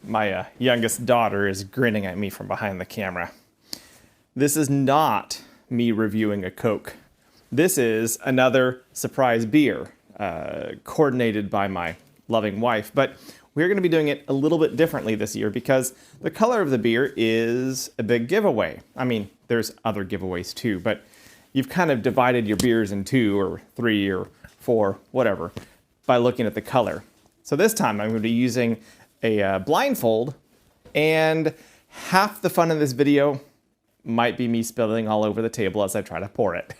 My youngest daughter is grinning at me from behind the camera. This is not me reviewing a Coke. This is another surprise beer, coordinated by my loving wife. But we're going to be doing it a little bit differently this year because the color of the beer is a big giveaway. I mean, there's other giveaways too, but you've kind of divided your beers in 2 or 3 or 4, whatever, by looking at the color. So this time I'm going to be using a blindfold, and half the fun in this video might be me spilling all over the table as I try to pour it.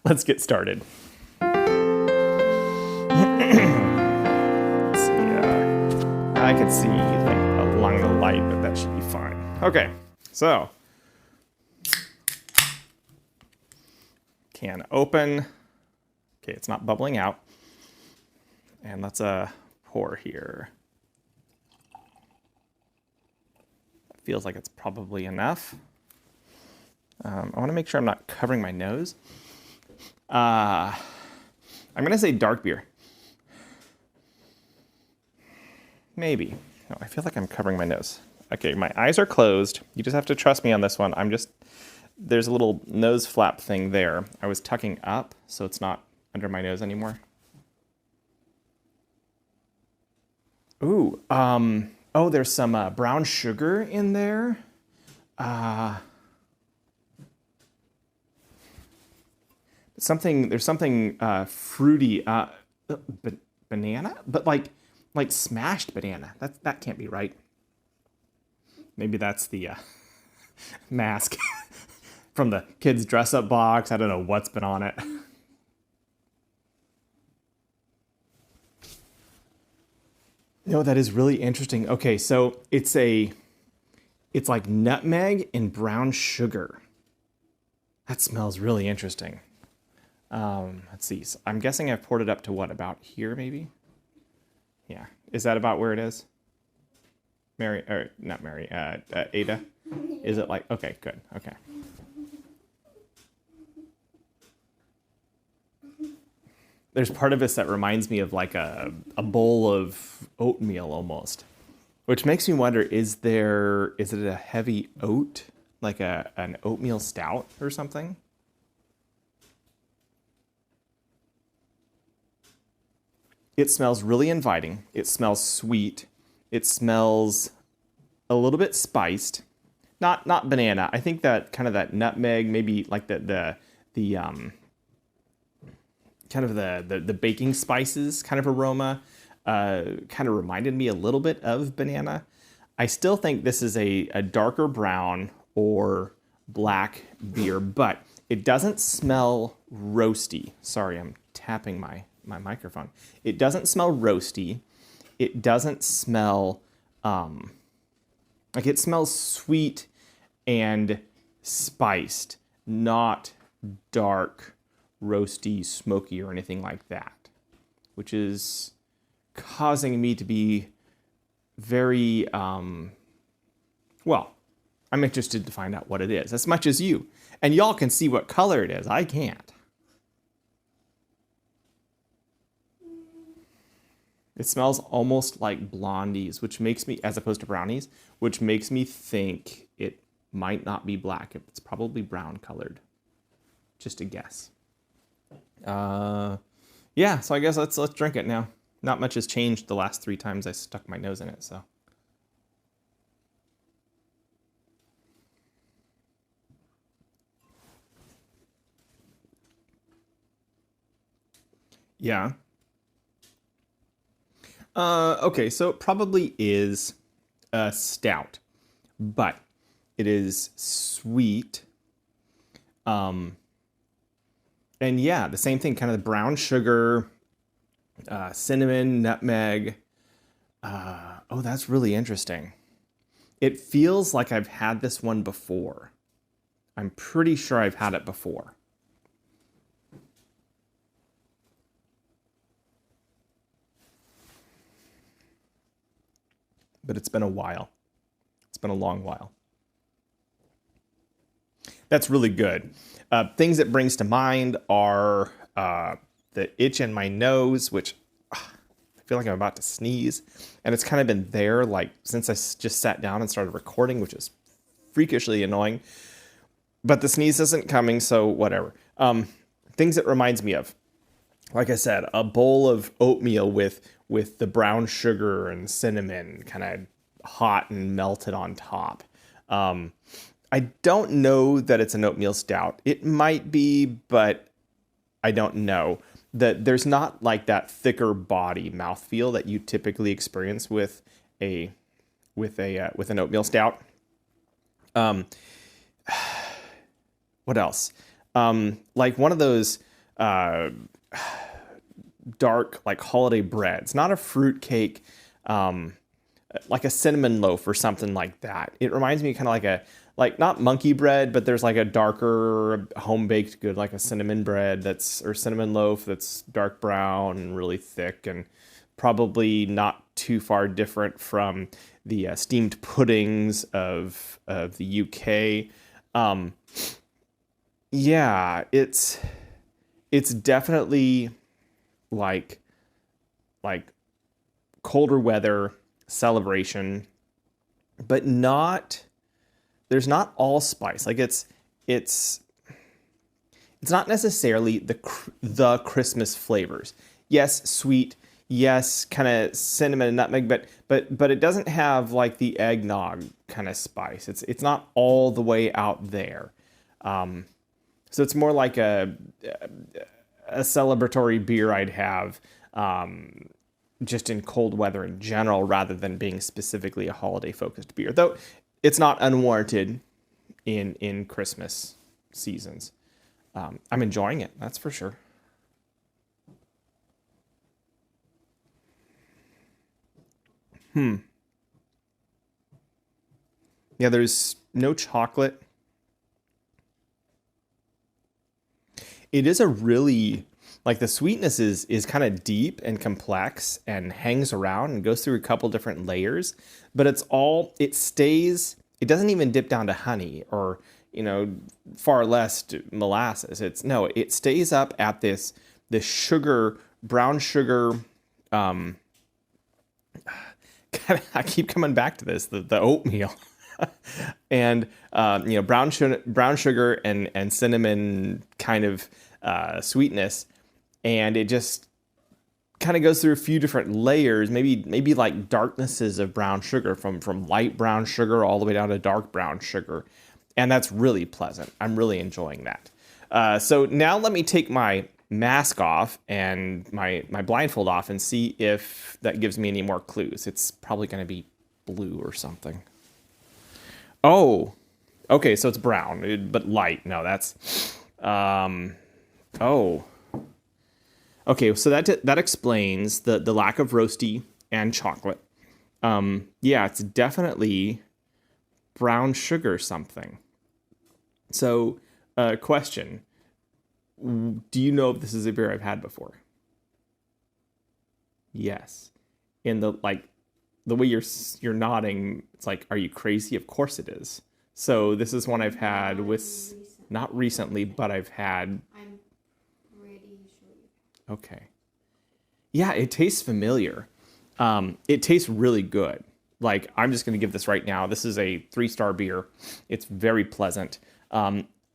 Let's get started. Let's see, I could see like along the light, but that should be fine. Okay, so can open. Okay, it's not bubbling out. And let's pour here. Feels like it's probably enough. I want to make sure I'm not covering my nose. I'm going to say dark beer. Maybe. No, I feel like I'm covering my nose. Okay, my eyes are closed. You just have to trust me on this one. There's a little nose flap thing there. I was tucking up, so it's not under my nose anymore. Ooh, oh, there's some brown sugar in there. There's something fruity, banana, but like smashed banana. That can't be right. Maybe that's the mask from the kids' dress-up box. I don't know what's been on it. No, that is really interesting. Okay, so it's like nutmeg and brown sugar. That smells really interesting. Let's see. So I'm guessing I've poured it up to what, about here maybe? Yeah. Is that about where it is? Ada? Is it like, okay, good. Okay. There's part of this that reminds me of like a bowl of oatmeal almost, which makes me wonder, is it a heavy oat, like an oatmeal stout or something? It smells really inviting. It smells sweet. It smells a little bit spiced. Not banana. I think that kind of that nutmeg, maybe like the kind of the baking spices kind of aroma, kind of reminded me a little bit of banana. I still think this is a darker brown or black beer, but it doesn't smell roasty. Sorry, I'm tapping my microphone. It doesn't smell roasty. It doesn't smell, like it smells sweet and spiced, not dark, roasty, smoky, or anything like that, which is causing me to be very, well, I'm interested to find out what it is, as much as you. And y'all can see what color it is. I can't. It smells almost like blondies, which makes me, as opposed to brownies, which makes me think it might not be black. It's probably brown colored. Just a guess. Yeah, so I guess let's drink it now. Not much has changed the last 3 times I stuck my nose in it, so. Yeah. Okay, so it probably is a stout, but it is sweet. And yeah, the same thing, kind of the brown sugar, cinnamon, nutmeg. Oh, that's really interesting. It feels like I've had this one before. I'm pretty sure I've had it before. But it's been a while. It's been a long while. That's really good. Things it brings to mind are the itch in my nose, which I feel like I'm about to sneeze. And it's kind of been there like since I just sat down and started recording, which is freakishly annoying. But the sneeze isn't coming, so whatever. Things it reminds me of. Like I said, a bowl of oatmeal with the brown sugar and cinnamon kind of hot and melted on top. I don't know that it's an oatmeal stout. It might be, but I don't know. That there's not like that thicker body mouthfeel that you typically experience with an oatmeal stout. What else? Like one of those dark like holiday breads, not a fruit cake, like a cinnamon loaf or something like that. It reminds me kind of like not monkey bread, but there's like a darker home baked good, like a cinnamon bread or cinnamon loaf that's dark brown and really thick and probably not too far different from the steamed puddings of the UK. Yeah, it's definitely like colder weather celebration, but there's not allspice. Like it's not necessarily the Christmas flavors. Yes, sweet. Yes, kind of cinnamon and nutmeg, but it doesn't have like the eggnog kind of spice. It's not all the way out there. So it's more like a celebratory beer I'd have just in cold weather in general, rather than being specifically a holiday-focused beer. Though it's not unwarranted in Christmas seasons. I'm enjoying it, that's for sure. Yeah, there's no chocolate. It is a really, like the sweetness is kind of deep and complex and hangs around and goes through a couple different layers, but it stays, it doesn't even dip down to honey or, far less to molasses. It stays up at this sugar, brown sugar, I keep coming back to this, the oatmeal. And brown sugar and cinnamon kind of sweetness, and it just kind of goes through a few different layers, maybe like darknesses of brown sugar, from light brown sugar all the way down to dark brown sugar, and that's really pleasant. I'm really enjoying that. So now let me take my mask off and my blindfold off and see if that gives me any more clues. It's probably going to be blue or something. Oh, okay, so it's brown, but light. No, that's, oh. Okay, so that explains the lack of roasty and chocolate. Yeah, it's definitely brown sugar something. So, question. Do you know if this is a beer I've had before? Yes. In the way you're nodding, it's like, are you crazy? Of course it is. So this is one I've had with, not recently, but I've had. I'm pretty sure. Okay. Yeah, it tastes familiar. It tastes really good. Like, I'm just going to give this right now. This is a 3-star beer. It's very pleasant.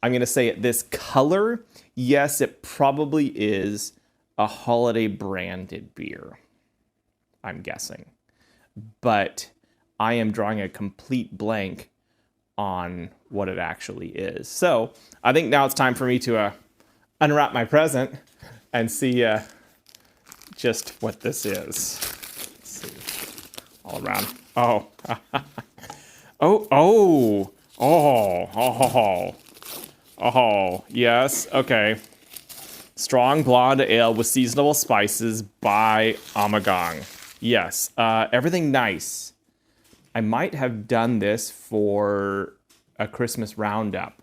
I'm going to say this color, yes, it probably is a holiday branded beer, I'm guessing. But I am drawing a complete blank on what it actually is. So I think now it's time for me to unwrap my present and see just what this is. Let's see. All around. Oh. Oh, yes. Okay. Strong blonde ale with seasonable spices by Amagang. Yes, everything nice. I might have done this for a Christmas roundup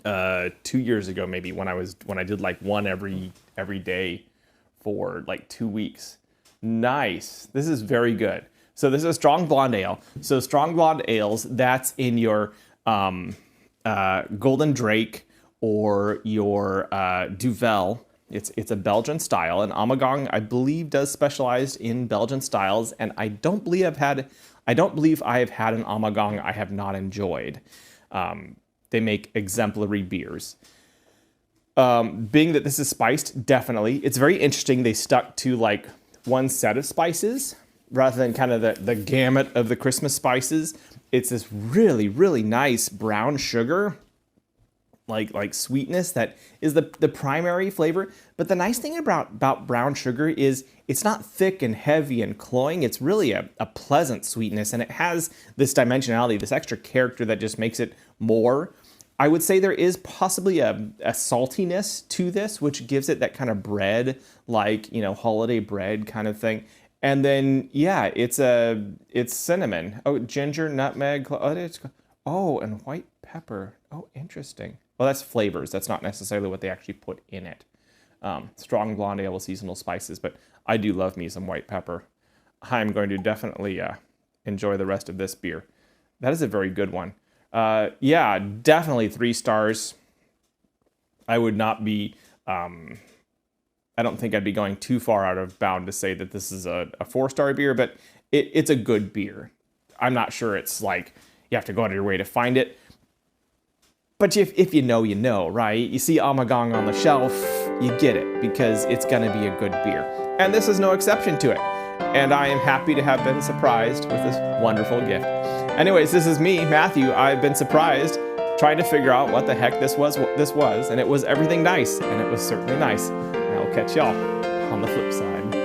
2 years ago, maybe when I did like one every day for like 2 weeks. Nice. This is very good. So this is strong blonde ale. So strong blonde ales, that's in your Golden Drake or your Duvel It's a Belgian style, and Amagang, I believe, does specialize in Belgian styles, and I don't believe I have had an Amagang I have not enjoyed. They make exemplary beers. Being that this is spiced, definitely. It's very interesting. They stuck to like one set of spices rather than kind of the gamut of the Christmas spices. It's this really, really nice brown sugar, like sweetness that is the primary flavor. But the nice thing about brown sugar is it's not thick and heavy and cloying. It's really a pleasant sweetness, and it has this dimensionality, this extra character that just makes it more. I would say there is possibly a saltiness to this, which gives it that kind of bread, like, holiday bread kind of thing. And then, yeah, it's cinnamon. Oh, ginger, nutmeg. And white pepper. Oh, interesting. Well, that's flavors. That's not necessarily what they actually put in it. Strong blonde ale with seasonal spices, but I do love me some white pepper. I'm going to definitely enjoy the rest of this beer. That is a very good one. Yeah, definitely 3 stars. I would not be, I don't think I'd be going too far out of bound to say that this is a 4-star beer, but it's a good beer. I'm not sure it's like you have to go out of your way to find it. But if you know, right? You see Amagang on the shelf, you get it, because it's going to be a good beer. And this is no exception to it. And I am happy to have been surprised with this wonderful gift. Anyways, this is me, Matthew. I've been surprised trying to figure out what the heck this was, and it was everything nice, and it was certainly nice. And I'll catch y'all on the flip side.